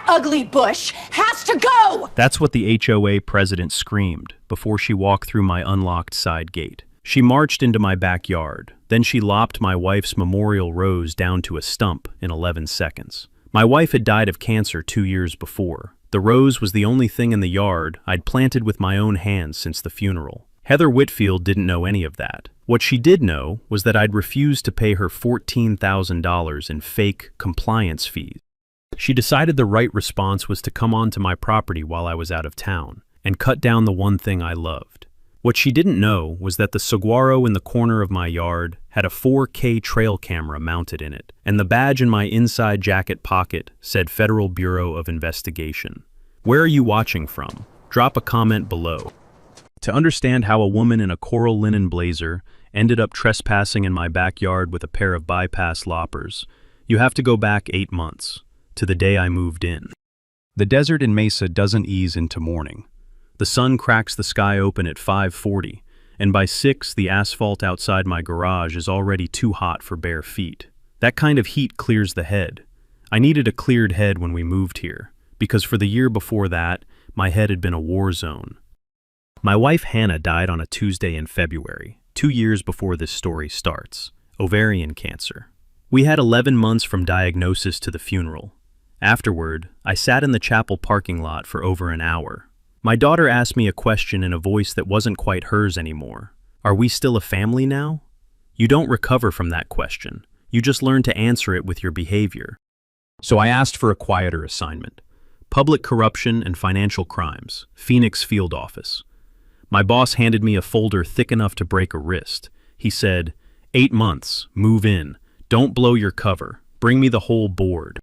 ugly bush has to go! That's what the HOA president screamed before she walked through my unlocked side gate. She marched into my backyard. Then she lopped my wife's memorial rose down to a stump in 11 seconds. My wife had died of cancer 2 years before. The rose was the only thing in the yard I'd planted with my own hands since the funeral. Heather Whitfield didn't know any of that. What she did know was that I'd refused to pay her $14,000 in fake compliance fees. She decided the right response was to come onto my property while I was out of town and cut down the one thing I loved. What she didn't know was that the saguaro in the corner of my yard had a 4K trail camera mounted in it, and the badge in my inside jacket pocket said Federal Bureau of Investigation. Where are you watching from? Drop a comment below. To understand how a woman in a coral linen blazer ended up trespassing in my backyard with a pair of bypass loppers, you have to go back 8 months, to the day I moved in. The desert in Mesa doesn't ease into morning. The sun cracks the sky open at 5:40, and by 6 the asphalt outside my garage is already too hot for bare feet. That kind of heat clears the head. I needed a cleared head when we moved here, because for the year before that, my head had been a war zone. My wife Hannah died on a Tuesday in February, 2 years before this story starts. Ovarian cancer. We had 11 months from diagnosis to the funeral. Afterward, I sat in the chapel parking lot for over an hour. My daughter asked me a question in a voice that wasn't quite hers anymore. Are we still a family now? You don't recover from that question. You just learn to answer it with your behavior. So I asked for a quieter assignment. Public corruption and financial crimes, Phoenix Field Office. My boss handed me a folder thick enough to break a wrist. He said, 8 months, move in, don't blow your cover, bring me the whole board.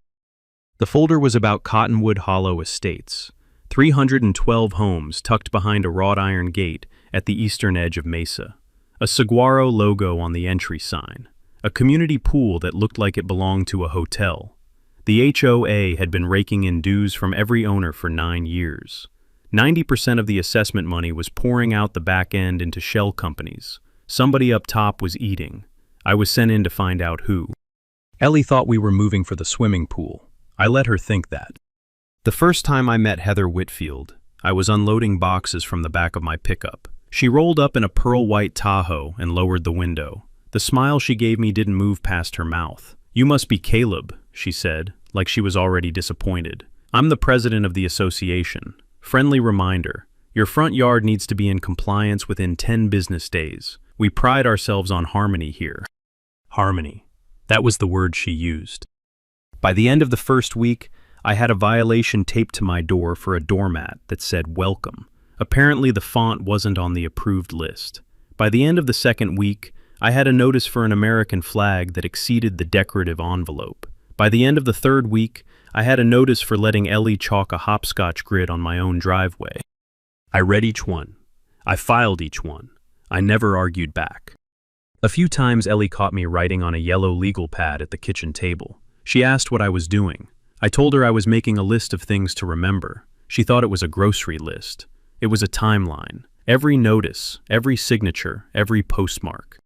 The folder was about Cottonwood Hollow Estates, 312 homes tucked behind a wrought iron gate at the eastern edge of Mesa, a saguaro logo on the entry sign, a community pool that looked like it belonged to a hotel. The HOA had been raking in dues from every owner for 9 years. 90% of the assessment money was pouring out the back end into shell companies. Somebody up top was eating. I was sent in to find out who. Ellie thought we were moving for the swimming pool. I let her think that. The first time I met Heather Whitfield, I was unloading boxes from the back of my pickup. She rolled up in a pearl-white Tahoe and lowered the window. The smile she gave me didn't move past her mouth. You must be Caleb, she said, like she was already disappointed. I'm the president of the association. Friendly reminder, your front yard needs to be in compliance within 10 business days. We pride ourselves on harmony here. Harmony. That was the word she used. By the end of the first week, I had a violation taped to my door for a doormat that said welcome. Apparently the font wasn't on the approved list. By the end of the second week, I had a notice for an American flag that exceeded the decorative envelope. By the end of the third week, I had a notice for letting Ellie chalk a hopscotch grid on my own driveway. I read each one. I filed each one. I never argued back. A few times Ellie caught me writing on a yellow legal pad at the kitchen table. She asked what I was doing. I told her I was making a list of things to remember. She thought it was a grocery list. It was a timeline. Every notice, every signature, every postmark.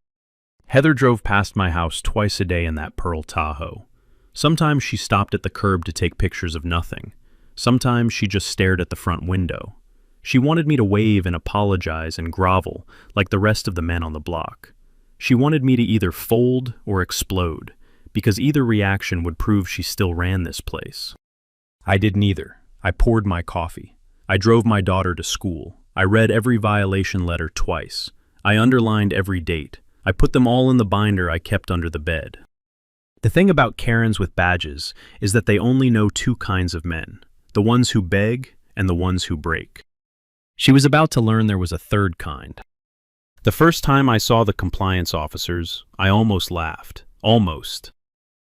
Heather drove past my house twice a day in that pearl Tahoe. Sometimes she stopped at the curb to take pictures of nothing. Sometimes she just stared at the front window. She wanted me to wave and apologize and grovel like the rest of the men on the block. She wanted me to either fold or explode, because either reaction would prove she still ran this place. I did neither. I poured my coffee. I drove my daughter to school. I read every violation letter twice. I underlined every date. I put them all in the binder I kept under the bed. The thing about Karens with badges is that they only know 2 kinds of men, the ones who beg and the ones who break. She was about to learn there was a third kind. The first time I saw the compliance officers, I almost laughed. Almost.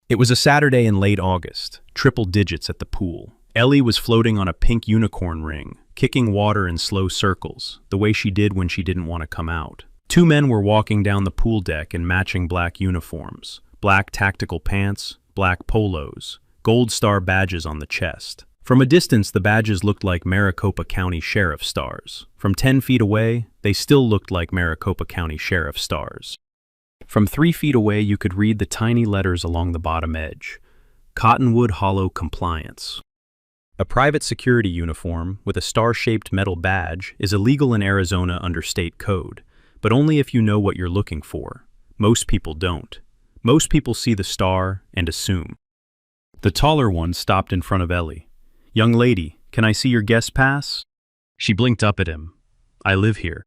It was a Saturday in late August, triple digits at the pool. Ellie was floating on a pink unicorn ring, kicking water in slow circles, the way she did when she didn't want to come out. 2 men were walking down the pool deck in matching black uniforms, black tactical pants, black polos, gold star badges on the chest. From a distance, the badges looked like Maricopa County Sheriff stars. From 10 feet away, they still looked like Maricopa County Sheriff stars. From 3 feet away, you could read the tiny letters along the bottom edge. Cottonwood Hollow Compliance. A private security uniform with a star-shaped metal badge is illegal in Arizona under state code, but only if you know what you're looking for. Most people don't. Most people see the star and assume. The taller one stopped in front of Ellie. "Young lady, can I see your guest pass?" She blinked up at him. "I live here."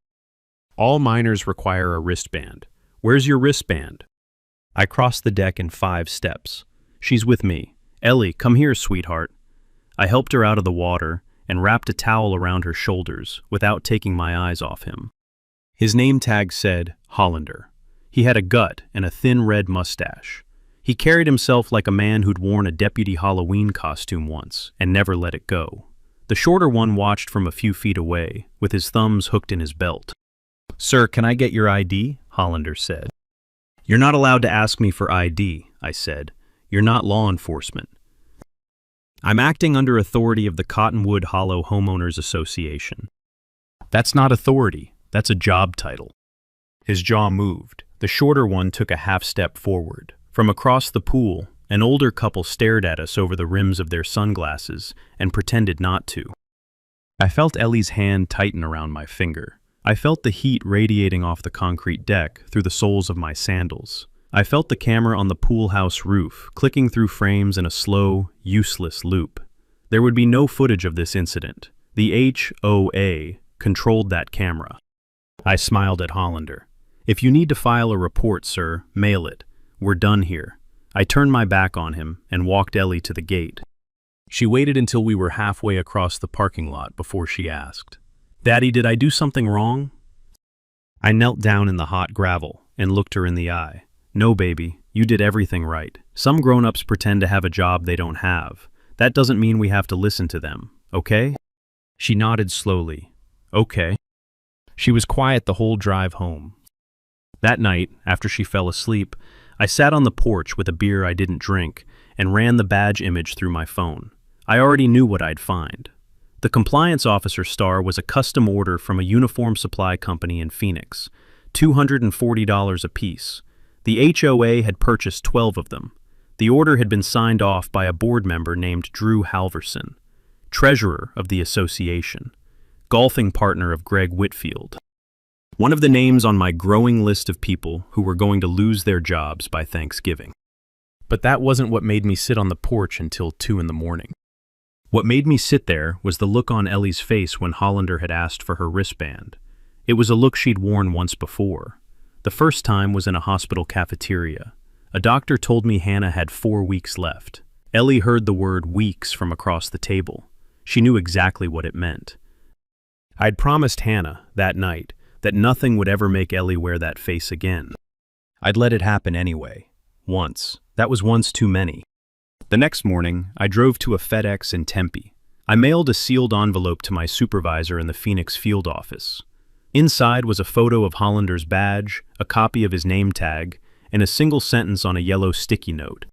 "All minors require a wristband. Where's your wristband?" I crossed the deck in 5 steps. "She's with me. Ellie, come here, sweetheart." I helped her out of the water and wrapped a towel around her shoulders without taking my eyes off him. His name tag said Hollander. He had a gut and a thin red mustache. He carried himself like a man who'd worn a deputy Halloween costume once and never let it go. The shorter one watched from a few feet away, with his thumbs hooked in his belt. "Sir, can I get your ID?" Hollander said. "You're not allowed to ask me for ID," I said. "You're not law enforcement. I'm acting under authority of the Cottonwood Hollow Homeowners Association." "That's not authority, that's a job title." His jaw moved. The shorter one took a half step forward. From across the pool, an older couple stared at us over the rims of their sunglasses and pretended not to. I felt Ellie's hand tighten around my finger. I felt the heat radiating off the concrete deck through the soles of my sandals. I felt the camera on the pool house roof clicking through frames in a slow, useless loop. There would be no footage of this incident. The HOA controlled that camera. I smiled at Hollander. "If you need to file a report, sir, mail it. We're done here." I turned my back on him and walked Ellie to the gate. She waited until we were halfway across the parking lot before she asked, "Daddy, did I do something wrong?" I knelt down in the hot gravel and looked her in the eye. "No, baby, you did everything right. Some grown-ups pretend to have a job they don't have. That doesn't mean we have to listen to them, okay?" She nodded slowly. "Okay." She was quiet the whole drive home. That night, after she fell asleep, I sat on the porch with a beer I didn't drink and ran the badge image through my phone. I already knew what I'd find. The compliance officer star was a custom order from a uniform supply company in Phoenix, $240 apiece. The HOA had purchased 12 of them. The order had been signed off by a board member named Drew Halverson, treasurer of the association, golfing partner of Greg Whitfield. One of the names on my growing list of people who were going to lose their jobs by Thanksgiving. But that wasn't what made me sit on the porch until 2 in the morning. What made me sit there was the look on Ellie's face when Hollander had asked for her wristband. It was a look she'd worn once before. The first time was in a hospital cafeteria. A doctor told me Hannah had 4 weeks left. Ellie heard the word weeks from across the table. She knew exactly what it meant. I'd promised Hannah, that night, that nothing would ever make Ellie wear that face again. I'd let it happen anyway. Once. That was once too many. The next morning, I drove to a FedEx in Tempe. I mailed a sealed envelope to my supervisor in the Phoenix field office. Inside was a photo of Hollander's badge, a copy of his name tag, and a single sentence on a yellow sticky note.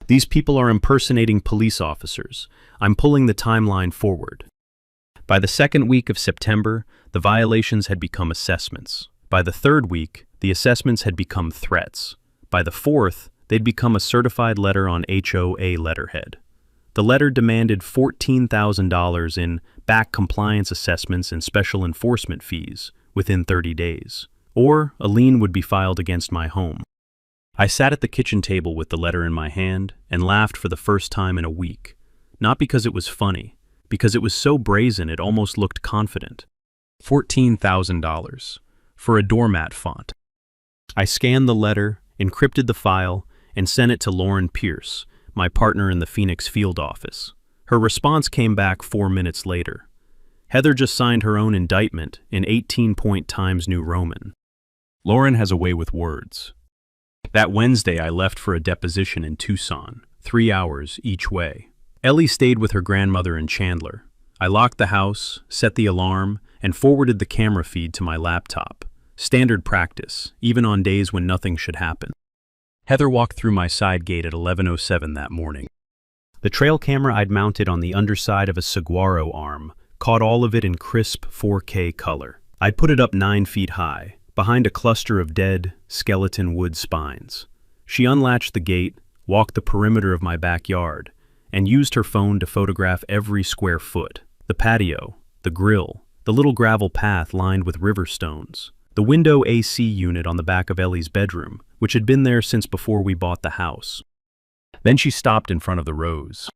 "These people are impersonating police officers. I'm pulling the timeline forward." By the 2nd week of September, the violations had become assessments. By the 3rd week, the assessments had become threats. By the 4th, they'd become a certified letter on HOA letterhead. The letter demanded $14,000 in back compliance assessments and special enforcement fees within 30 days, or a lien would be filed against my home. I sat at the kitchen table with the letter in my hand and laughed for the first time in a week, not because it was funny, because it was so brazen it almost looked confident. $14,000 for a doormat font. I scanned the letter, encrypted the file, and sent it to Lauren Pierce, my partner in the Phoenix field office. Her response came back 4 minutes later. Heather just signed her own indictment in 18-point Times New Roman. Lauren has a way with words. That Wednesday, I left for a deposition in Tucson, 3 hours each way. Ellie stayed with her grandmother in Chandler. I locked the house, set the alarm, and forwarded the camera feed to my laptop. Standard practice, even on days when nothing should happen. Heather walked through my side gate at 11:07 that morning. The trail camera I'd mounted on the underside of a saguaro arm caught all of it in crisp 4K color. I'd put it up 9 feet high, behind a cluster of dead, skeleton wood spines. She unlatched the gate, walked the perimeter of my backyard, and used her phone to photograph every square foot. The patio, the grill, the little gravel path lined with river stones, the window AC unit on the back of Ellie's bedroom, which had been there since before we bought the house. Then she stopped in front of the rose.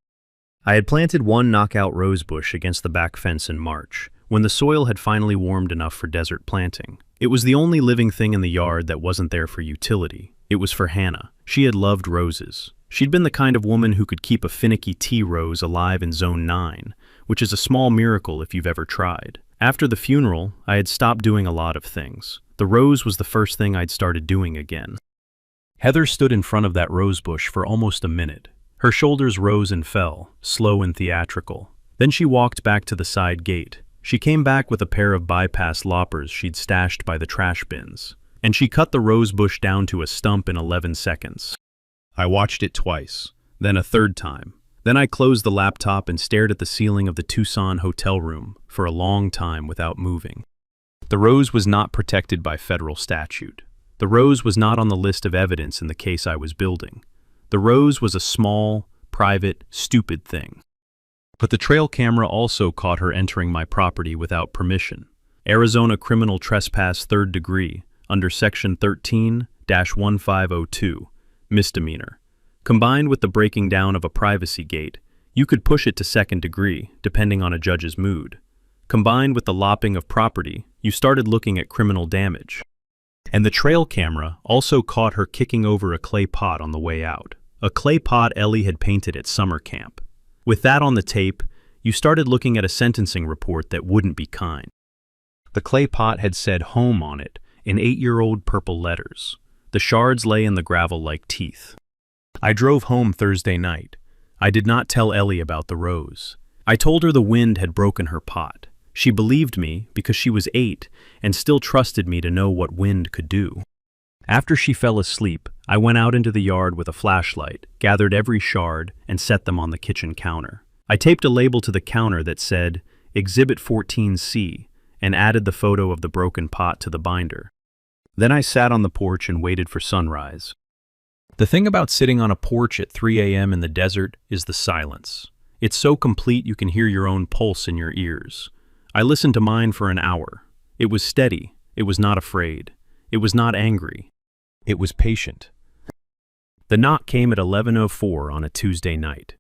I had planted one knockout rose bush against the back fence in March, when the soil had finally warmed enough for desert planting. It was the only living thing in the yard that wasn't there for utility. It was for Hannah. She had loved roses. She'd been the kind of woman who could keep a finicky tea rose alive in Zone 9, which is a small miracle if you've ever tried. After the funeral, I had stopped doing a lot of things. The rose was the first thing I'd started doing again. Heather stood in front of that rose bush for almost a minute. Her shoulders rose and fell, slow and theatrical. Then she walked back to the side gate. She came back with a pair of bypass loppers she'd stashed by the trash bins, and she cut the rose bush down to a stump in 11 seconds. I watched it twice, then a third time. Then I closed the laptop and stared at the ceiling of the Tucson hotel room for a long time without moving. The rose was not protected by federal statute. The rose was not on the list of evidence in the case I was building. The rose was a small, private, stupid thing. But the trail camera also caught her entering my property without permission. Arizona criminal trespass 3rd degree under section 13-1502, misdemeanor. Combined with the breaking down of a privacy gate, you could push it to 2nd degree, depending on a judge's mood. Combined with the lopping of property, you started looking at criminal damage. And the trail camera also caught her kicking over a clay pot on the way out. A clay pot Ellie had painted at summer camp. With that on the tape, you started looking at a sentencing report that wouldn't be kind. The clay pot had said home on it in 8-year-old purple letters. The shards lay in the gravel like teeth. I drove home Thursday night. I did not tell Ellie about the rose. I told her the wind had broken her pot. She believed me because she was 8 and still trusted me to know what wind could do. After she fell asleep, I went out into the yard with a flashlight, gathered every shard, and set them on the kitchen counter. I taped a label to the counter that said, Exhibit 14C, and added the photo of the broken pot to the binder. Then I sat on the porch and waited for sunrise. The thing about sitting on a porch at 3 a.m. in the desert is the silence. It's so complete you can hear your own pulse in your ears. I listened to mine for an hour. It was steady. It was not afraid. It was not angry. It was patient. The knock came at 11:04 on a Tuesday night.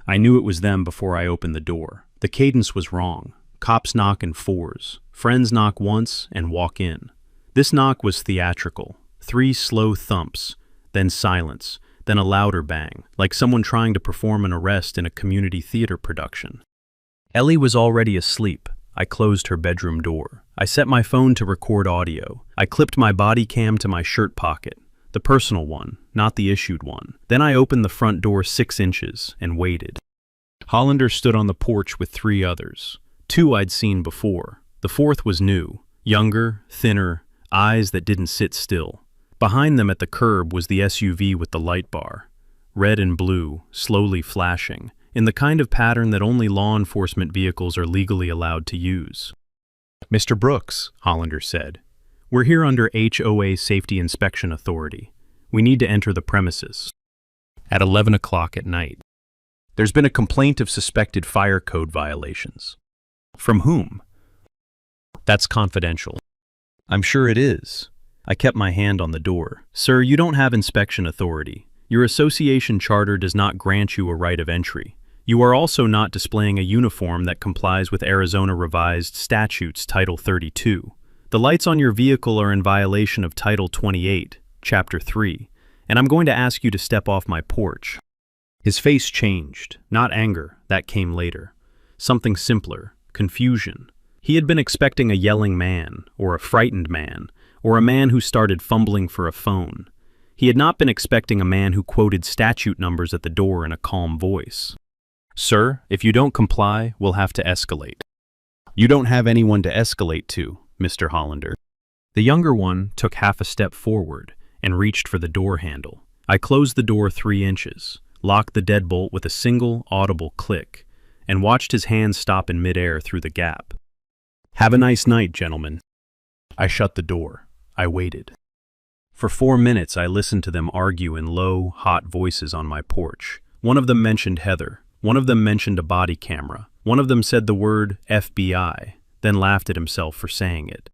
I knew it was them before I opened the door. The cadence was wrong. Cops knock in 4s. Friends knock once and walk in. This knock was theatrical. 3 slow thumps, then silence, then a louder bang, like someone trying to perform an arrest in a community theater production. Ellie was already asleep. I closed her bedroom door. I set my phone to record audio. I clipped my body cam to my shirt pocket, the personal one, not the issued one. Then I opened the front door 6 inches and waited. Hollander stood on the porch with 3 others. 2 I'd seen before. The 4th was new, younger, thinner, eyes that didn't sit still. Behind them at the curb was the SUV with the light bar, red and blue, slowly flashing, in the kind of pattern that only law enforcement vehicles are legally allowed to use. Mr. Brooks, Hollander said, we're here under HOA Safety Inspection Authority. We need to enter the premises. At 11 o'clock at night. There's been a complaint of suspected fire code violations. From whom? That's confidential. I'm sure it is. I kept my hand on the door. Sir, you don't have inspection authority. Your association charter does not grant you a right of entry. You are also not displaying a uniform that complies with Arizona Revised Statutes Title 32. The lights on your vehicle are in violation of Title 28, Chapter 3, and I'm going to ask you to step off my porch. His face changed, not anger, that came later. Something simpler, confusion. He had been expecting a yelling man, or a frightened man, or a man who started fumbling for a phone. He had not been expecting a man who quoted statute numbers at the door in a calm voice. Sir, if you don't comply, we'll have to escalate. You don't have anyone to escalate to, Mr. Hollander. The younger one took half a step forward and reached for the door handle. I closed the door 3 inches, locked the deadbolt with a single audible click, and watched his hand stop in midair through the gap. Have a nice night, gentlemen. I shut the door. I waited. For 4 minutes I listened to them argue in low, hot voices on my porch, One of them mentioned Heather. One of them mentioned a body camera. One of them said the word FBI, then laughed at himself for saying it.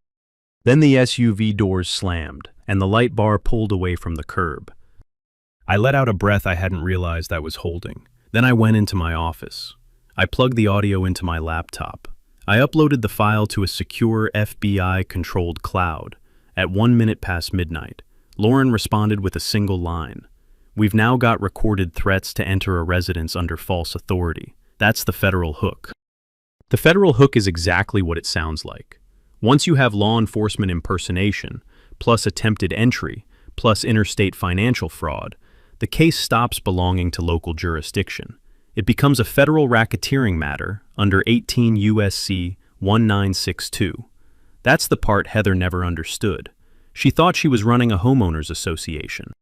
Then the SUV doors slammed, and the light bar pulled away from the curb. I let out a breath I hadn't realized I was holding. Then I went into my office. I plugged the audio into my laptop. I uploaded the file to a secure FBI-controlled cloud. At 1 minute past midnight, Lauren responded with a single line. "We've now got recorded threats to enter a residence under false authority." That's the federal hook. The federal hook is exactly what it sounds like. Once you have law enforcement impersonation, plus attempted entry, plus interstate financial fraud, the case stops belonging to local jurisdiction. It becomes a federal racketeering matter under 18 U.S.C. 1962. That's the part Heather never understood. She thought she was running a homeowners association.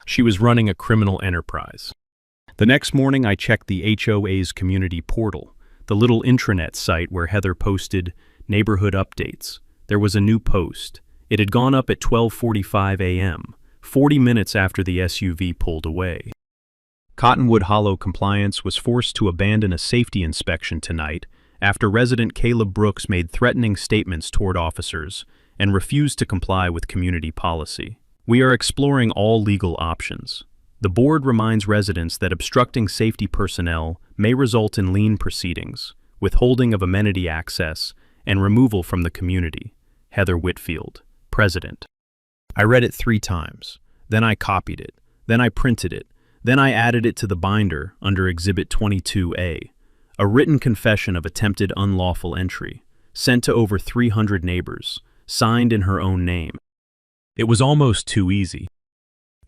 She was running a criminal enterprise. The next morning I checked the HOA's community portal, the little intranet site where Heather posted neighborhood updates. There was a new post. It had gone up at 12:45 a.m., 40 minutes after the SUV pulled away. Cottonwood Hollow Compliance was forced to abandon a safety inspection tonight after resident Caleb Brooks made threatening statements toward officers and refused to comply with community policy. We are exploring all legal options. The board reminds residents that obstructing safety personnel may result in lien proceedings, withholding of amenity access, and removal from the community. Heather Whitfield, President. I read it 3 times. Then I copied it. Then I printed it. Then I added it to the binder under Exhibit 22A, a written confession of attempted unlawful entry, sent to over 300 neighbors, signed in her own name. It was almost too easy.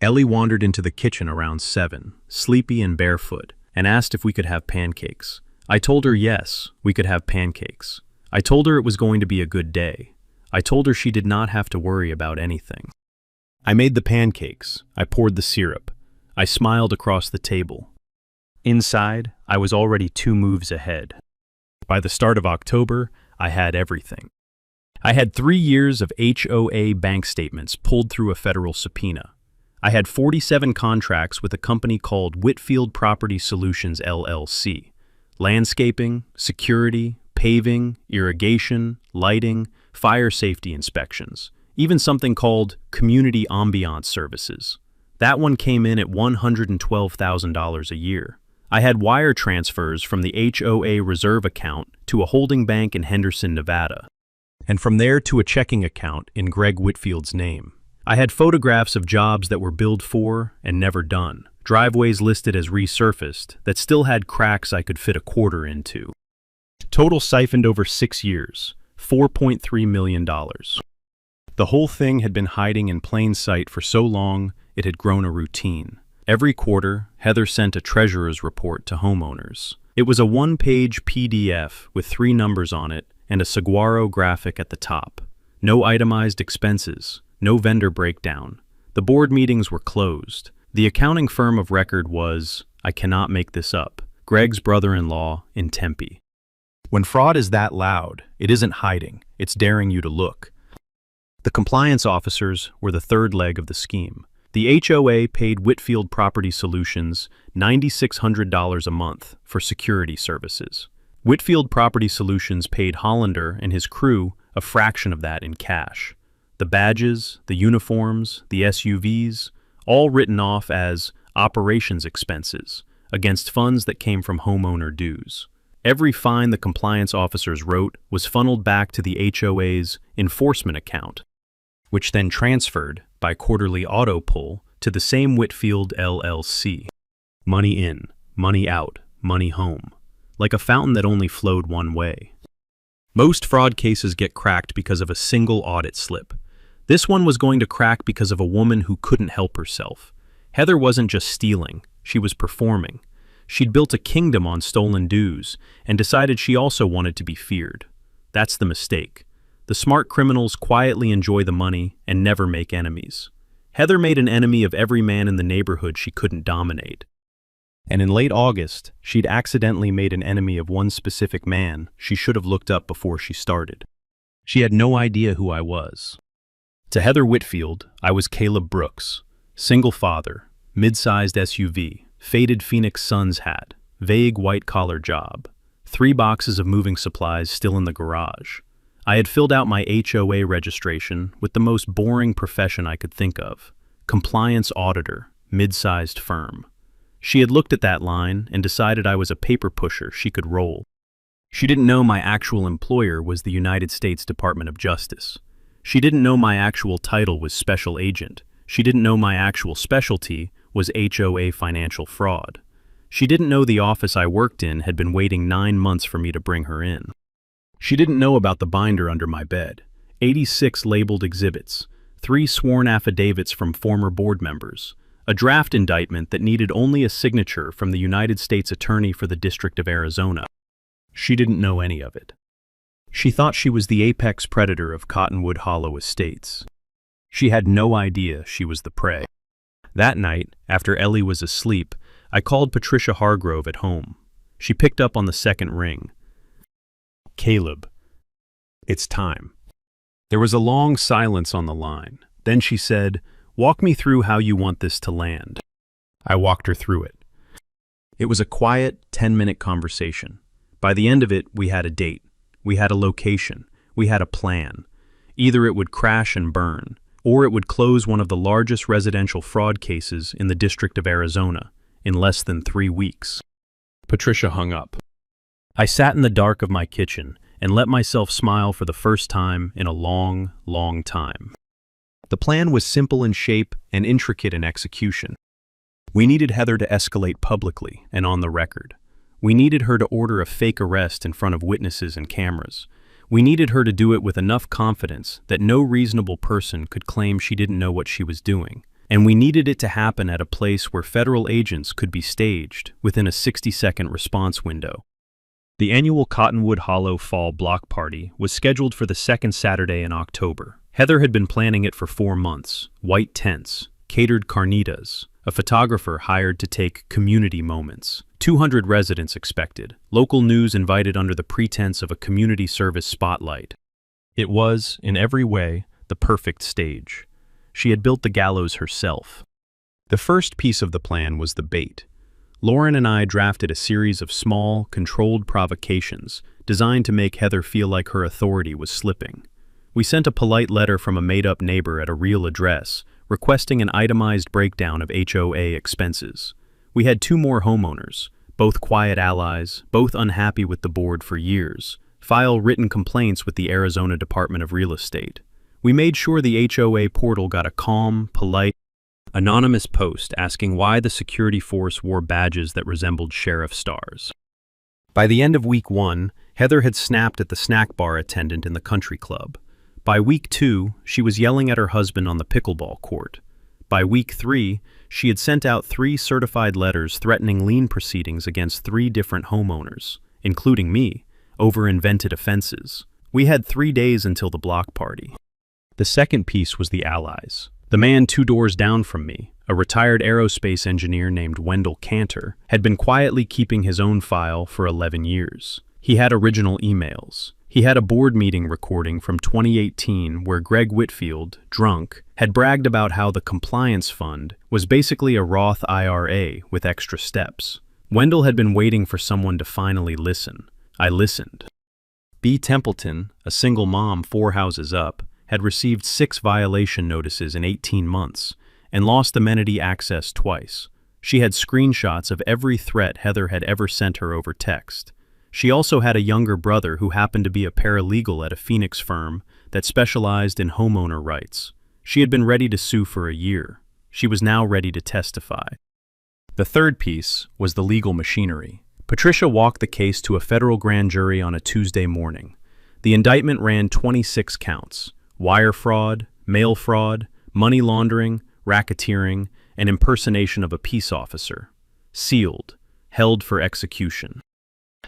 Ellie wandered into the kitchen around 7, sleepy and barefoot, and asked if we could have pancakes. I told her yes, we could have pancakes. I told her it was going to be a good day. I told her she did not have to worry about anything. I made the pancakes. I poured the syrup. I smiled across the table. Inside, I was already 2 moves ahead. By the start of October, I had everything. I had 3 years of HOA bank statements pulled through a federal subpoena. I had 47 contracts with a company called Whitfield Property Solutions LLC. Landscaping, security, paving, irrigation, lighting, fire safety inspections, even something called community ambiance services. That one came in at $112,000 a year. I had wire transfers from the HOA reserve account to a holding bank in Henderson, Nevada, and from there to a checking account in Greg Whitfield's name. I had photographs of jobs that were billed for and never done, driveways listed as resurfaced that still had cracks I could fit a quarter into. Total siphoned over 6 years, $4.3 million. The whole thing had been hiding in plain sight for so long it had grown a routine. Every quarter, Heather sent a treasurer's report to homeowners. It was a 1-page PDF with 3 numbers on it and a saguaro graphic at the top. No itemized expenses, no vendor breakdown. The board meetings were closed. The accounting firm of record was, I cannot make this up, Greg's brother-in-law in Tempe. When fraud is that loud, it isn't hiding, it's daring you to look. The compliance officers were the third leg of the scheme. The HOA paid Whitfield Property Solutions $9,600 a month for security services. Whitfield Property Solutions paid Hollander and his crew a fraction of that in cash. The badges, the uniforms, the SUVs, all written off as operations expenses against funds that came from homeowner dues. Every fine the compliance officers wrote was funneled back to the HOA's enforcement account, which then transferred by quarterly auto pull to the same Whitfield LLC. Money in, money out, money home, like a fountain that only flowed one way. Most fraud cases get cracked because of a single audit slip. This one was going to crack because of a woman who couldn't help herself. Heather wasn't just stealing, she was performing. She'd built a kingdom on stolen dues and decided she also wanted to be feared. That's the mistake. The smart criminals quietly enjoy the money and never make enemies. Heather made an enemy of every man in the neighborhood she couldn't dominate. And in late August, she'd accidentally made an enemy of one specific man she should have looked up before she started. She had no idea who I was. To Heather Whitfield, I was Caleb Brooks, single father, mid-sized SUV, faded Phoenix Suns hat, vague white-collar job, 3 boxes of moving supplies still in the garage. I had filled out my HOA registration with the most boring profession I could think of, compliance auditor, mid-sized firm. She had looked at that line and decided I was a paper pusher she could roll. She didn't know my actual employer was the United States Department of Justice. She didn't know my actual title was special agent. She didn't know my actual specialty was HOA financial fraud. She didn't know the office I worked in had been waiting 9 months for me to bring her in. She didn't know about the binder under my bed, 86 labeled exhibits, 3 sworn affidavits from former board members, a draft indictment that needed only a signature from the United States Attorney for the District of Arizona. She didn't know any of it. She thought she was the apex predator of Cottonwood Hollow Estates. She had no idea she was the prey. That night, after Ellie was asleep, I called Patricia Hargrove at home. She picked up on the second ring. "Caleb, it's time." There was a long silence on the line. Then she said, "Walk me through how you want this to land." I walked her through it. It was a quiet, 10-minute conversation. By the end of it, we had a date. We had a location. We had a plan. Either it would crash and burn, or it would close one of the largest residential fraud cases in the District of Arizona in less than 3 weeks. Patricia hung up. I sat in the dark of my kitchen and let myself smile for the first time in a long, long time. The plan was simple in shape and intricate in execution. We needed Heather to escalate publicly and on the record. We needed her to order a fake arrest in front of witnesses and cameras. We needed her to do it with enough confidence that no reasonable person could claim she didn't know what she was doing. And we needed it to happen at a place where federal agents could be staged within a 60-second response window. The annual Cottonwood Hollow Fall Block Party was scheduled for the second Saturday in October. Heather had been planning it for 4 months. White tents, catered carnitas, a photographer hired to take community moments, 200 residents expected, local news invited under the pretense of a community service spotlight. It was, in every way, the perfect stage. She had built the gallows herself. The first piece of the plan was the bait. Lauren and I drafted a series of small, controlled provocations designed to make Heather feel like her authority was slipping. We sent a polite letter from a made-up neighbor at a real address, requesting an itemized breakdown of HOA expenses. We had 2 more homeowners, both quiet allies, both unhappy with the board for years, file written complaints with the Arizona Department of Real Estate. We made sure the HOA portal got a calm, polite, anonymous post asking why the security force wore badges that resembled sheriff stars. By the end of week 1, Heather had snapped at the snack bar attendant in the country club. By week 2, she was yelling at her husband on the pickleball court. By week 3, she had sent out 3 certified letters threatening lien proceedings against 3 different homeowners, including me, over invented offenses. We had 3 days until the block party. The second piece was the allies. The man 2 doors down from me, a retired aerospace engineer named Wendell Cantor, had been quietly keeping his own file for 11 years. He had original emails. He had a board meeting recording from 2018 where Greg Whitfield, drunk, had bragged about how the compliance fund was basically a Roth IRA with extra steps. Wendell had been waiting for someone to finally listen. I listened. B. Templeton, a single mom 4 houses up, had received 6 violation notices in 18 months and lost amenity access twice. She had screenshots of every threat Heather had ever sent her over text. She also had a younger brother who happened to be a paralegal at a Phoenix firm that specialized in homeowner rights. She had been ready to sue for a year. She was now ready to testify. The third piece was the legal machinery. Patricia walked the case to a federal grand jury on a Tuesday morning. The indictment ran 26 counts: wire fraud, mail fraud, money laundering, racketeering, and impersonation of a peace officer. Sealed, held for execution.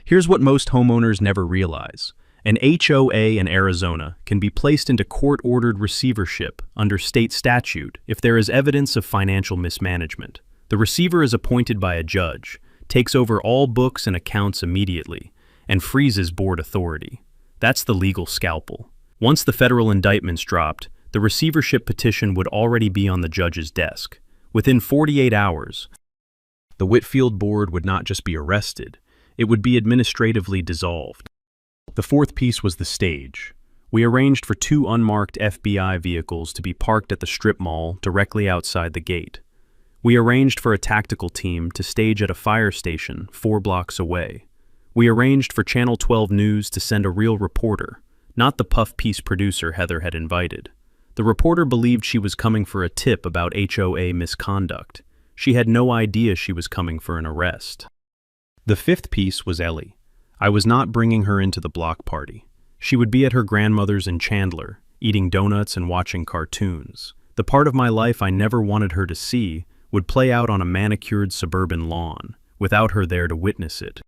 Here's what most homeowners never realize. An HOA in Arizona can be placed into court-ordered receivership under state statute if there is evidence of financial mismanagement. The receiver is appointed by a judge, takes over all books and accounts immediately, and freezes board authority. That's the legal scalpel. Once the federal indictment's dropped, the receivership petition would already be on the judge's desk. Within 48 hours, The Whitfield board would not just be arrested, it would be administratively dissolved. The fourth piece was the stage. We arranged for 2 unmarked FBI vehicles to be parked at the strip mall directly outside the gate. We arranged for a tactical team to stage at a fire station 4 blocks away. We arranged for Channel 12 News to send a real reporter, not the puff piece producer Heather had invited. The reporter believed she was coming for a tip about HOA misconduct. She had no idea she was coming for an arrest. The fifth piece was Ellie. I was not bringing her into the block party. She would be at her grandmother's in Chandler, eating donuts and watching cartoons. The part of my life I never wanted her to see would play out on a manicured suburban lawn, without her there to witness it.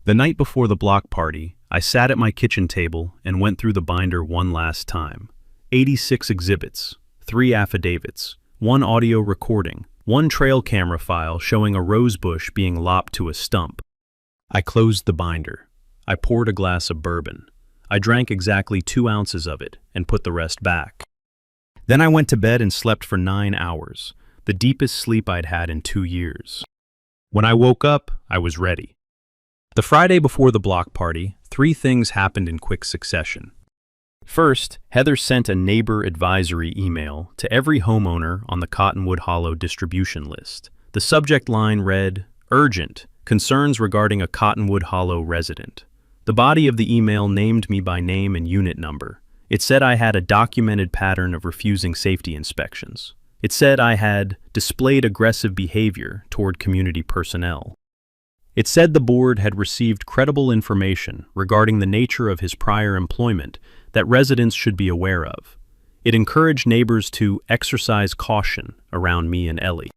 The night before the block party, I sat at my kitchen table and went through the binder one last time. 86 exhibits, 3 affidavits, 1 audio recording, 1 trail camera file showing a rose bush being lopped to a stump. I closed the binder. I poured a glass of bourbon. I drank exactly 2 ounces of it and put the rest back. Then I went to bed and slept for 9 hours, the deepest sleep I'd had in 2 years. When I woke up, I was ready. The Friday before the block party, 3 things happened in quick succession. First, Heather sent a neighbor advisory email to every homeowner on the Cottonwood Hollow distribution list. The subject line read, "Urgent, concerns regarding a Cottonwood Hollow resident." The body of the email named me by name and unit number. It said I had a documented pattern of refusing safety inspections. It said I had displayed aggressive behavior toward community personnel. It said the board had received credible information regarding the nature of his prior employment that residents should be aware of. It encouraged neighbors to exercise caution around me and Ellie.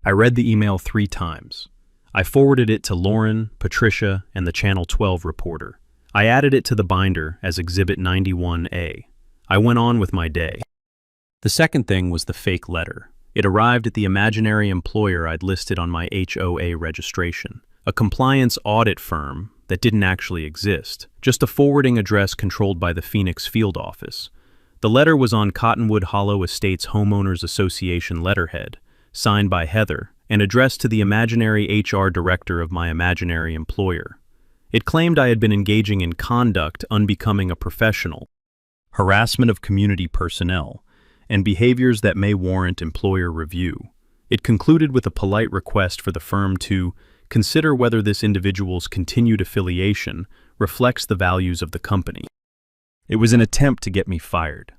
I read the email 3 times. I forwarded it to Lauren, Patricia, and the Channel 12 reporter. I added it to the binder as Exhibit 91A. I went on with my day. The second thing was the fake letter. It arrived at the imaginary employer I'd listed on my HOA registration, a compliance audit firm that didn't actually exist, just a forwarding address controlled by the Phoenix field office. The letter was on Cottonwood Hollow Estates Homeowners Association letterhead, signed by Heather, and addressed to the imaginary HR director of my imaginary employer. It claimed I had been engaging in conduct unbecoming a professional, harassment of community personnel, and behaviors that may warrant employer review. It concluded with a polite request for the firm to consider whether this individual's continued affiliation reflects the values of the company. It was an attempt to get me fired.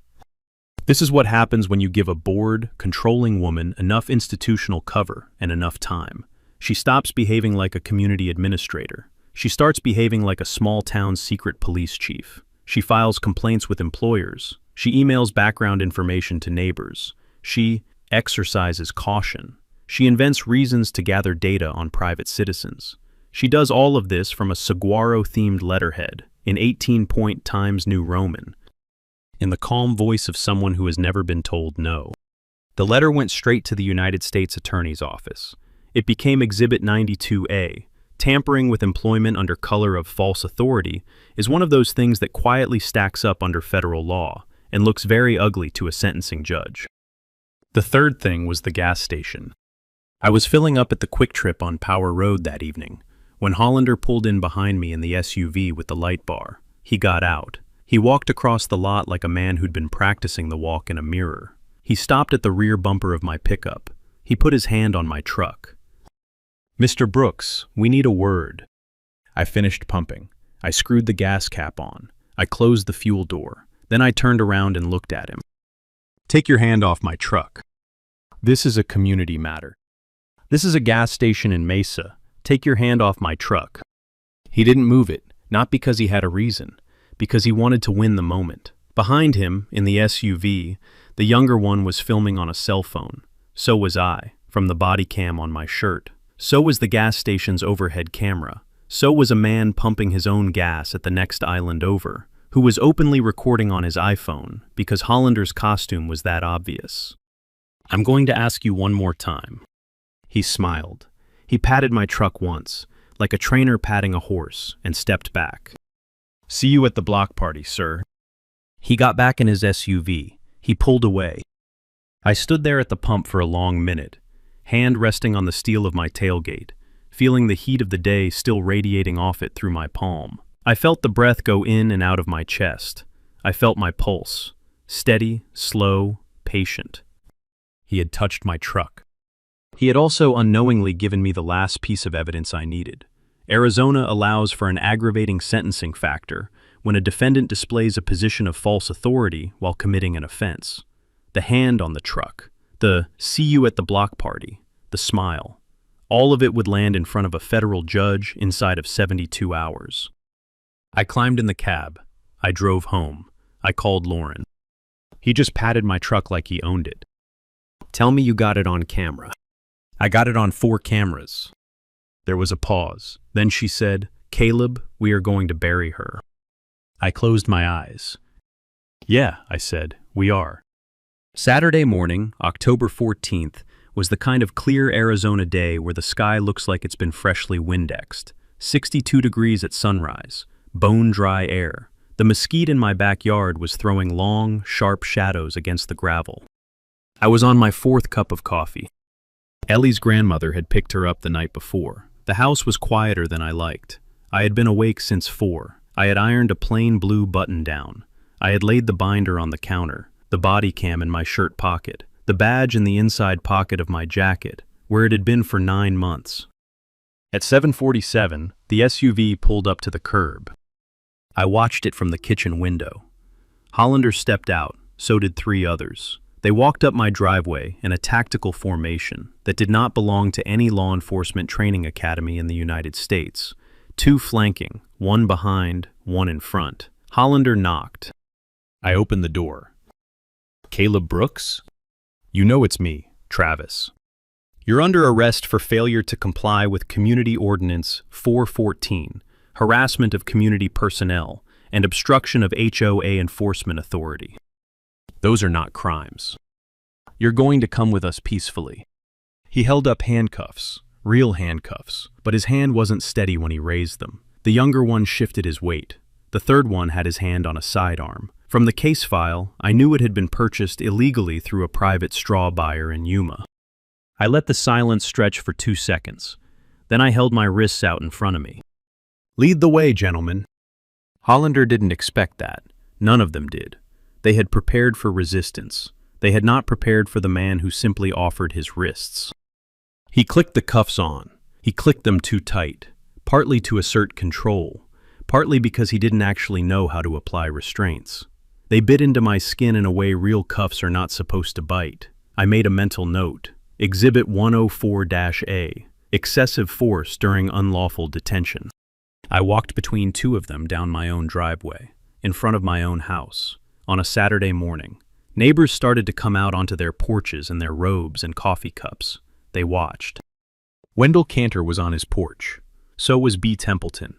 This is what happens when you give a bored, controlling woman enough institutional cover and enough time. She stops behaving like a community administrator. She starts behaving like a small-town secret police chief. She files complaints with employers. She emails background information to neighbors. She exercises caution. She invents reasons to gather data on private citizens. She does all of this from a saguaro-themed letterhead in 18-point Times New Roman, in the calm voice of someone who has never been told no. The letter went straight to the United States Attorney's Office. It became Exhibit 92A. Tampering with employment under color of false authority is one of those things that quietly stacks up under federal law and looks very ugly to a sentencing judge. The third thing was the gas station. I was filling up at the Quick Trip on Power Road that evening when Hollander pulled in behind me in the SUV with the light bar. He got out. He walked across the lot like a man who'd been practicing the walk in a mirror. He stopped at the rear bumper of my pickup. He put his hand on my truck. "Mr. Brooks, we need a word." I finished pumping. I screwed the gas cap on. I closed the fuel door. Then I turned around and looked at him. "Take your hand off my truck. This is a community matter. This is a gas station in Mesa. Take your hand off my truck." He didn't move it, not because he had a reason, because he wanted to win the moment. Behind him, in the SUV, the younger one was filming on a cell phone. So was I, from the body cam on my shirt. So was the gas station's overhead camera. So was a man pumping his own gas at the next island over, who was openly recording on his iPhone because Hollander's costume was that obvious. "I'm going to ask you one more time." He smiled. He patted my truck once, like a trainer patting a horse, and stepped back. "See you at the block party, sir." He got back in his SUV. He pulled away. I stood there at the pump for a long minute. hand resting on the steel of my tailgate, feeling the heat of the day still radiating off it through my palm. I felt the breath go in and out of my chest. I felt my pulse, steady, slow, patient. He had touched my truck. He had also unknowingly given me the last piece of evidence I needed. Arizona allows for an aggravating sentencing factor when a defendant displays a position of false authority while committing an offense. The hand on the truck, the "see you at the block party," the smile, all of it would land in front of a federal judge inside of 72 hours. I climbed in the cab. I drove home. I called Lauren. He just patted my truck like he owned it. "Tell me you got it on camera." "I got it on 4 cameras. There was a pause. Then she said, "Caleb, we are going to bury her." I closed my eyes. "Yeah," I said, "we are." Saturday morning, October 14th, was the kind of clear Arizona day where the sky looks like it's been freshly Windexed. 62 degrees at sunrise, bone-dry air. The mesquite in my backyard was throwing long, sharp shadows against the gravel. I was on my 4th cup of coffee. Ellie's grandmother had picked her up the night before. The house was quieter than I liked. I had been awake since 4. I had ironed a plain blue button-down. I had laid the binder on the counter, the body cam in my shirt pocket, the badge in the inside pocket of my jacket, where it had been for 9 months. At 7:47, the SUV pulled up to the curb. I watched it from the kitchen window. Hollander stepped out, so did 3 others. They walked up my driveway in a tactical formation that did not belong to any law enforcement training academy in the United States. 2 flanking, 1 behind, 1 in front. Hollander knocked. I opened the door. "Caleb Brooks?" "You know it's me, Travis. You're under arrest for failure to comply with Community Ordinance 414, harassment of community personnel, and obstruction of HOA enforcement authority. Those are not crimes. You're going to come with us peacefully." He held up handcuffs, real handcuffs, but his hand wasn't steady when he raised them. The younger one shifted his weight. The 3rd one had his hand on a sidearm. From the case file, I knew it had been purchased illegally through a private straw buyer in Yuma. I let the silence stretch for 2 seconds. Then I held my wrists out in front of me. "Lead the way, gentlemen." Hollander didn't expect that. None of them did. They had prepared for resistance. They had not prepared for the man who simply offered his wrists. He clicked the cuffs on. He clicked them too tight, partly to assert control, partly because he didn't actually know how to apply restraints. They bit into my skin in a way real cuffs are not supposed to bite. I made a mental note. Exhibit 104-A, excessive force during unlawful detention. I walked between 2 of them down my own driveway, in front of my own house. On a Saturday morning, neighbors started to come out onto their porches in their robes and coffee cups. They watched. Wendell Cantor was on his porch. So was B. Templeton.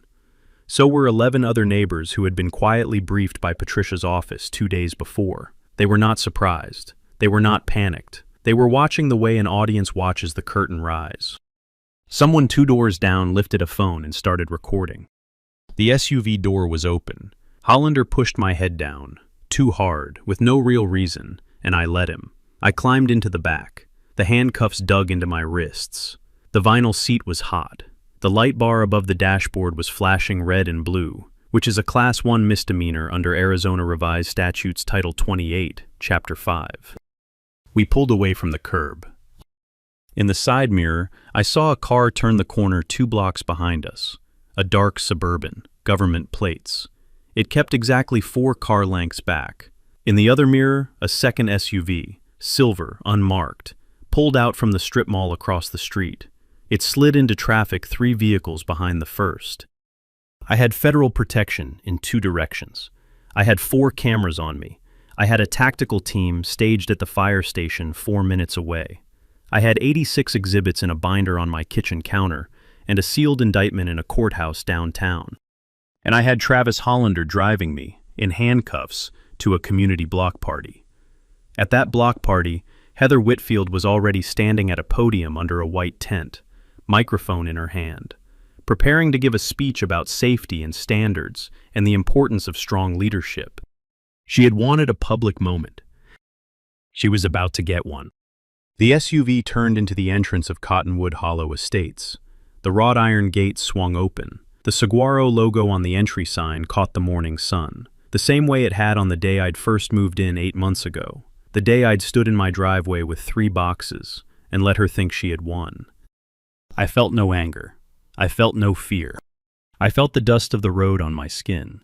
So were 11 other neighbors who had been quietly briefed by Patricia's office 2 days before. They were not surprised. They were not panicked. They were watching the way an audience watches the curtain rise. Someone 2 doors down lifted a phone and started recording. The SUV door was open. Hollander pushed my head down. Too hard, with no real reason, and I let him. I climbed into the back. The handcuffs dug into my wrists. The vinyl seat was hot. The light bar above the dashboard was flashing red and blue, which is a Class 1 misdemeanor under Arizona Revised Statutes Title 28, Chapter 5. We pulled away from the curb. In the side mirror, I saw a car turn the corner 2 blocks behind us. A dark Suburban, government plates. It kept exactly 4 car lengths back. In the other mirror, a second SUV, silver, unmarked, pulled out from the strip mall across the street. It slid into traffic 3 vehicles behind the first. I had federal protection in 2 directions. I had 4 cameras on me. I had a tactical team staged at the fire station 4 minutes away. I had 86 exhibits in a binder on my kitchen counter and a sealed indictment in a courthouse downtown. And I had Travis Hollander driving me, in handcuffs, to a community block party. At that block party, Heather Whitfield was already standing at a podium under a white tent, microphone in her hand, preparing to give a speech about safety and standards and the importance of strong leadership. She had wanted a public moment. She was about to get one. The SUV turned into the entrance of Cottonwood Hollow Estates. The wrought iron gate swung open. The Saguaro logo on the entry sign caught the morning sun, the same way it had on the day I'd first moved in 8 months ago, the day I'd stood in my driveway with 3 boxes and let her think she had won. I felt no anger. I felt no fear. I felt the dust of the road on my skin.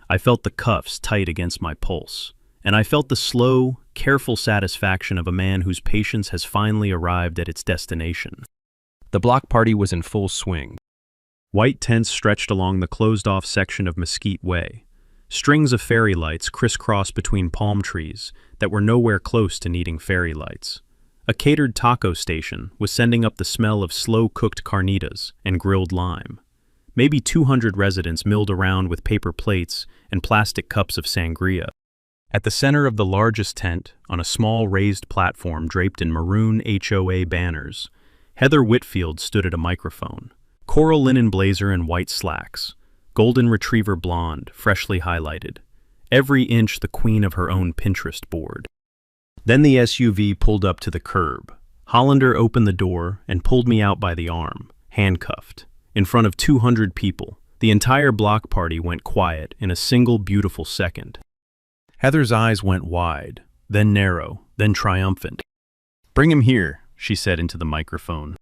I felt the cuffs tight against my pulse. And I felt the slow, careful satisfaction of a man whose patience has finally arrived at its destination. The block party was in full swing. White tents stretched along the closed-off section of Mesquite Way. Strings of fairy lights crisscrossed between palm trees that were nowhere close to needing fairy lights. A catered taco station was sending up the smell of slow-cooked carnitas and grilled lime. Maybe 200 residents milled around with paper plates and plastic cups of sangria. At the center of the largest tent, on a small raised platform draped in maroon HOA banners, Heather Whitfield stood at a microphone. Coral linen blazer and white slacks, golden retriever blonde, freshly highlighted. Every inch the queen of her own Pinterest board. Then the SUV pulled up to the curb. Hollander opened the door and pulled me out by the arm, handcuffed. In front of 200 people, the entire block party went quiet in a single beautiful second. Heather's eyes went wide, then narrow, then triumphant. "Bring him here," she said into the microphone.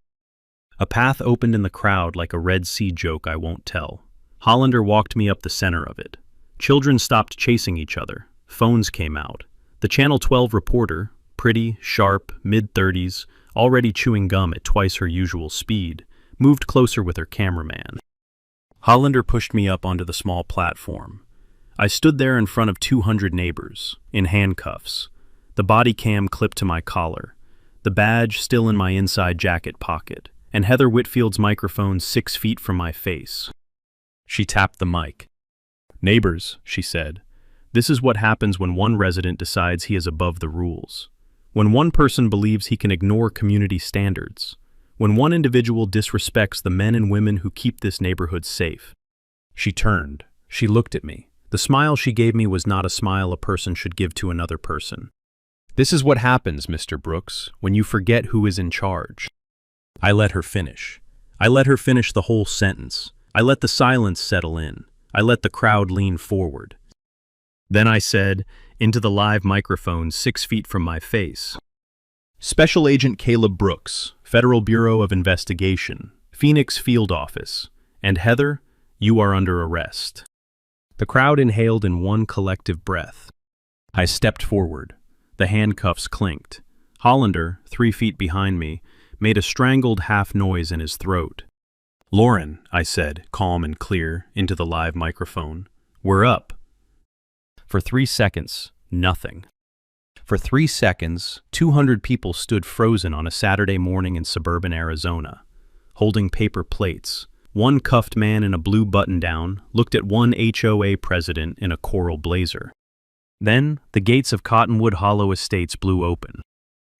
A path opened in the crowd like a Red Sea joke I won't tell. Hollander walked me up the center of it. Children stopped chasing each other. Phones came out. The Channel 12 reporter, pretty, sharp, mid-30s, already chewing gum at twice her usual speed, moved closer with her cameraman. Hollander pushed me up onto the small platform. I stood there in front of 200 neighbors, in handcuffs, the body cam clipped to my collar, the badge still in my inside jacket pocket, and Heather Whitfield's microphone 6 feet from my face. She tapped the mic. "Neighbors," she said, "this is what happens when one resident decides he is above the rules. When one person believes he can ignore community standards. When one individual disrespects the men and women who keep this neighborhood safe." She turned. She looked at me. The smile she gave me was not a smile a person should give to another person. "This is what happens, Mr. Brooks, when you forget who is in charge." I let her finish. I let her finish the whole sentence. I let the silence settle in. I let the crowd lean forward. Then I said, into the live microphone 6 feet from my face, "Special Agent Caleb Brooks, Federal Bureau of Investigation, Phoenix Field Office, and Heather, you are under arrest." The crowd inhaled in one collective breath. I stepped forward. The handcuffs clinked. Hollander, 3 feet behind me, made a strangled half noise in his throat. "Lauren," I said, calm and clear, into the live microphone, "we're up." For 3 seconds, nothing. For 3 seconds, 200 people stood frozen on a Saturday morning in suburban Arizona, holding paper plates. One cuffed man in a blue button-down looked at one HOA president in a coral blazer. Then, the gates of Cottonwood Hollow Estates blew open.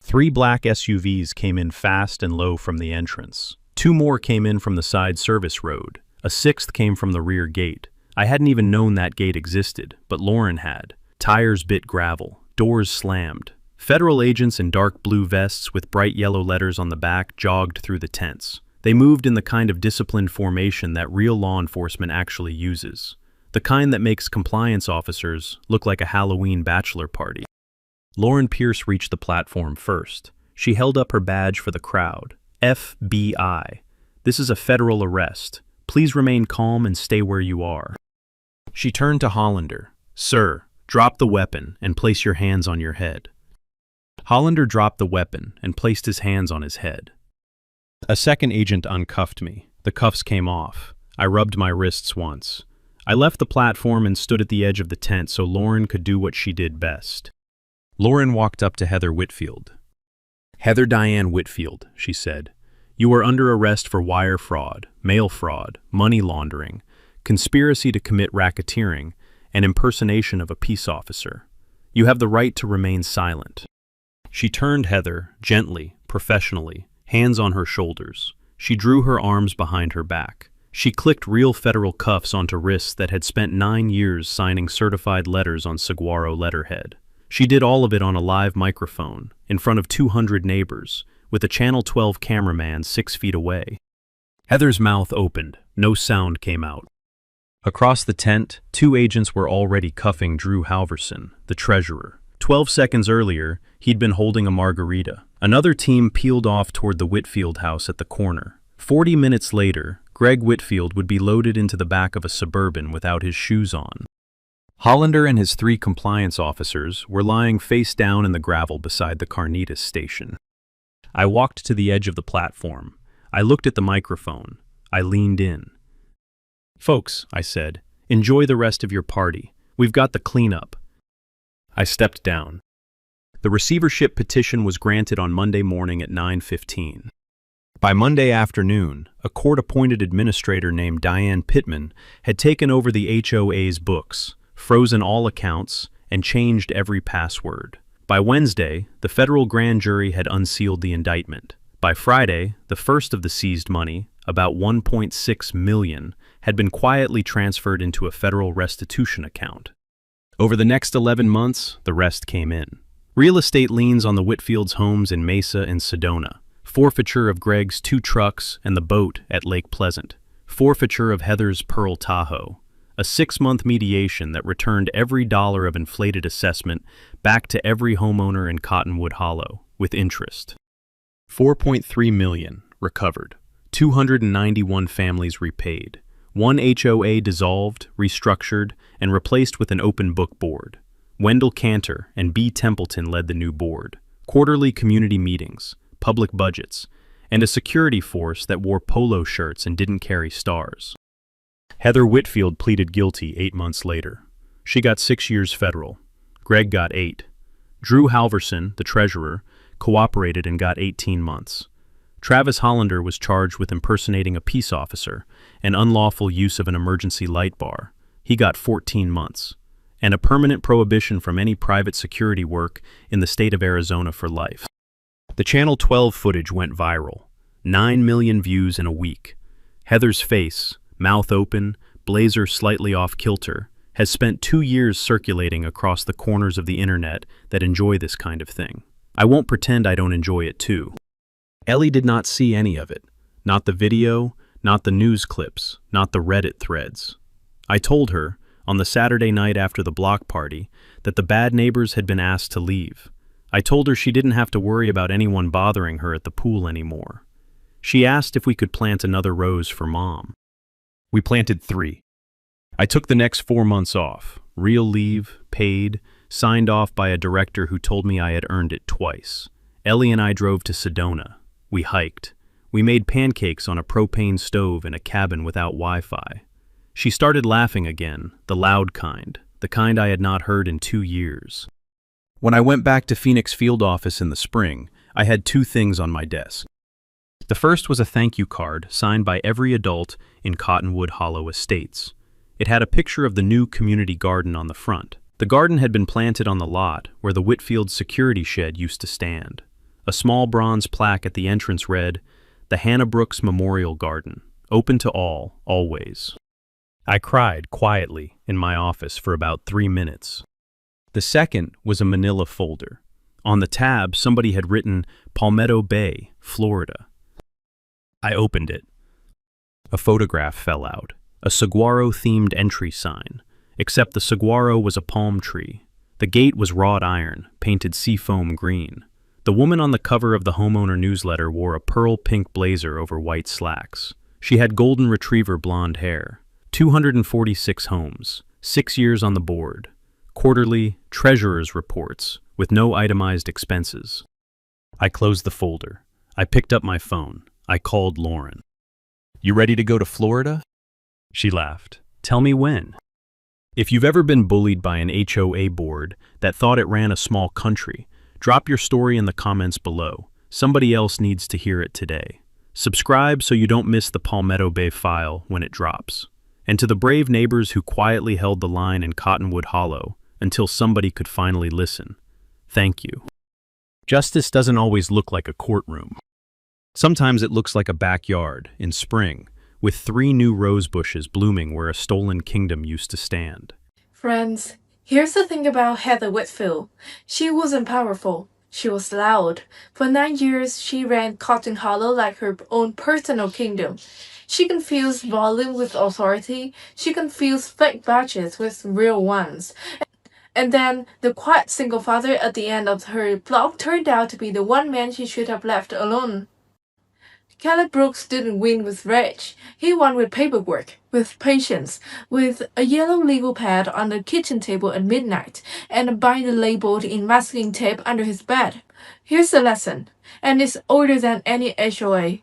3 black SUVs came in fast and low from the entrance. 2 more came in from the side service road. A 6th came from the rear gate. I hadn't even known that gate existed, but Lauren had. Tires bit gravel. Doors slammed. Federal agents in dark blue vests with bright yellow letters on the back jogged through the tents. They moved in the kind of disciplined formation that real law enforcement actually uses. The kind that makes compliance officers look like a Halloween bachelor party. Lauren Pierce reached the platform first. She held up her badge for the crowd. FBI. This is a federal arrest. Please remain calm and stay where you are. She turned to Hollander. "Sir, drop the weapon and place your hands on your head." Hollander dropped the weapon and placed his hands on his head. A second agent uncuffed me. The cuffs came off. I rubbed my wrists once. I left the platform and stood at the edge of the tent so Lauren could do what she did best. Lauren walked up to Heather Whitfield. "Heather Diane Whitfield," she said, "you are under arrest for wire fraud, mail fraud, money laundering, conspiracy to commit racketeering, and impersonation of a peace officer. You have the right to remain silent." She turned Heather, gently, professionally, hands on her shoulders. She drew her arms behind her back. She clicked real federal cuffs onto wrists that had spent 9 years signing certified letters on saguaro letterhead. She did all of it on a live microphone, in front of 200 neighbors, with a Channel 12 cameraman 6 feet away. Heather's mouth opened. No sound came out. Across the tent, 2 agents were already cuffing Drew Halverson, the treasurer. 12 seconds earlier, he'd been holding a margarita. Another team peeled off toward the Whitfield house at the corner. 40 minutes later, Greg Whitfield would be loaded into the back of a Suburban without his shoes on. Hollander and his 3 compliance officers were lying face down in the gravel beside the Carnitas station. I walked to the edge of the platform. I looked at the microphone. I leaned in. "Folks," I said, "enjoy the rest of your party. We've got the cleanup." I stepped down. The receivership petition was granted on Monday morning at 9:15. By Monday afternoon, a court-appointed administrator named Diane Pittman had taken over the HOA's books, frozen all accounts, and changed every password. By Wednesday, the federal grand jury had unsealed the indictment. By Friday, the first of the seized money, about $1.6 million, had been quietly transferred into a federal restitution account. Over the next 11 months, the rest came in. Real estate liens on the Whitfield's homes in Mesa and Sedona, forfeiture of Greg's 2 trucks and the boat at Lake Pleasant, forfeiture of Heather's Pearl Tahoe, a 6-month mediation that returned every dollar of inflated assessment back to every homeowner in Cottonwood Hollow, with interest. $4.3 million recovered, 291 families repaid, 1 HOA dissolved, restructured, and replaced with an open book board. Wendell Cantor and B. Templeton led the new board, quarterly community meetings, public budgets, and a security force that wore polo shirts and didn't carry stars. Heather Whitfield pleaded guilty 8 months later. She got 6 years federal. Greg got 8. Drew Halverson, the treasurer, cooperated and got 18 months. Travis Hollander was charged with impersonating a peace officer and unlawful use of an emergency light bar. He got 14 months. And a permanent prohibition from any private security work in the state of Arizona for life. The Channel 12 footage went viral. 9 million views in a week. Heather's face, mouth open, blazer slightly off kilter, has spent 2 years circulating across the corners of the internet that enjoy this kind of thing. I won't pretend I don't enjoy it too. Ellie did not see any of it. Not the video, not the news clips, not the Reddit threads. I told her, on the Saturday night after the block party, that the bad neighbors had been asked to leave. I told her she didn't have to worry about anyone bothering her at the pool anymore. She asked if we could plant another rose for Mom. We planted 3. I took the next 4 months off, real leave, paid, signed off by a director who told me I had earned it twice. Ellie and I drove to Sedona. We hiked. We made pancakes on a propane stove in a cabin without Wi-Fi. She started laughing again, the loud kind, the kind I had not heard in 2 years. When I went back to Phoenix field office in the spring, I had 2 things on my desk. The first was a thank you card signed by every adult in Cottonwood Hollow Estates. It had a picture of the new community garden on the front. The garden had been planted on the lot where the Whitfield security shed used to stand. A small bronze plaque at the entrance read, "The Hannah Brooks Memorial Garden, open to all, always." I cried quietly in my office for about 3 minutes. The second was a manila folder. On the tab, somebody had written Palmetto Bay, Florida. I opened it. A photograph fell out, a saguaro-themed entry sign, except the saguaro was a palm tree. The gate was wrought iron, painted seafoam green. The woman on the cover of the homeowner newsletter wore a pearl pink blazer over white slacks. She had golden retriever blonde hair. 246 homes, 6 years on the board. Quarterly treasurer's reports with no itemized expenses. I closed the folder. I picked up my phone. I called Lauren. "You ready to go to Florida?" She laughed. "Tell me when." If you've ever been bullied by an HOA board that thought it ran a small country, drop your story in the comments below. Somebody else needs to hear it today. Subscribe so you don't miss the Palmetto Bay file when it drops. And to the brave neighbors who quietly held the line in Cottonwood Hollow until somebody could finally listen, thank you. Justice doesn't always look like a courtroom. Sometimes it looks like a backyard in spring, with 3 new rose bushes blooming where a stolen kingdom used to stand. Friends, Here's the thing about Heather Whitfield. She wasn't powerful. She was loud. For 9 years, she ran Cotton Hollow like her own personal kingdom. She confused volume with authority. She confused fake badges with real ones. And then the quiet single father at the end of her blog turned out to be the one man she should have left alone. Caleb Brooks didn't win with rage. He won with paperwork, with patience, with a yellow legal pad on the kitchen table at midnight, and a binder labeled in masking tape under his bed. Here's the lesson, and it's older than any HOA.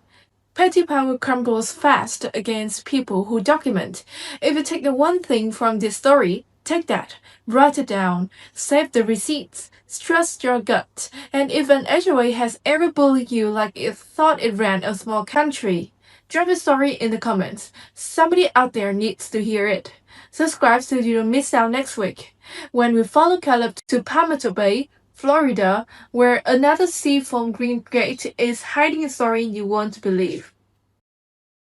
Petty power crumbles fast against people who document. If you take the one thing from this story, take that, write it down, save the receipts, trust your gut, and if an HOA has ever bullied you like it thought it ran a small country, drop a story in the comments. Somebody out there needs to hear it. Subscribe so you don't miss out next week, when we follow Caleb to Palmetto Bay, Florida, where another seafoam green gate is hiding a story you won't believe.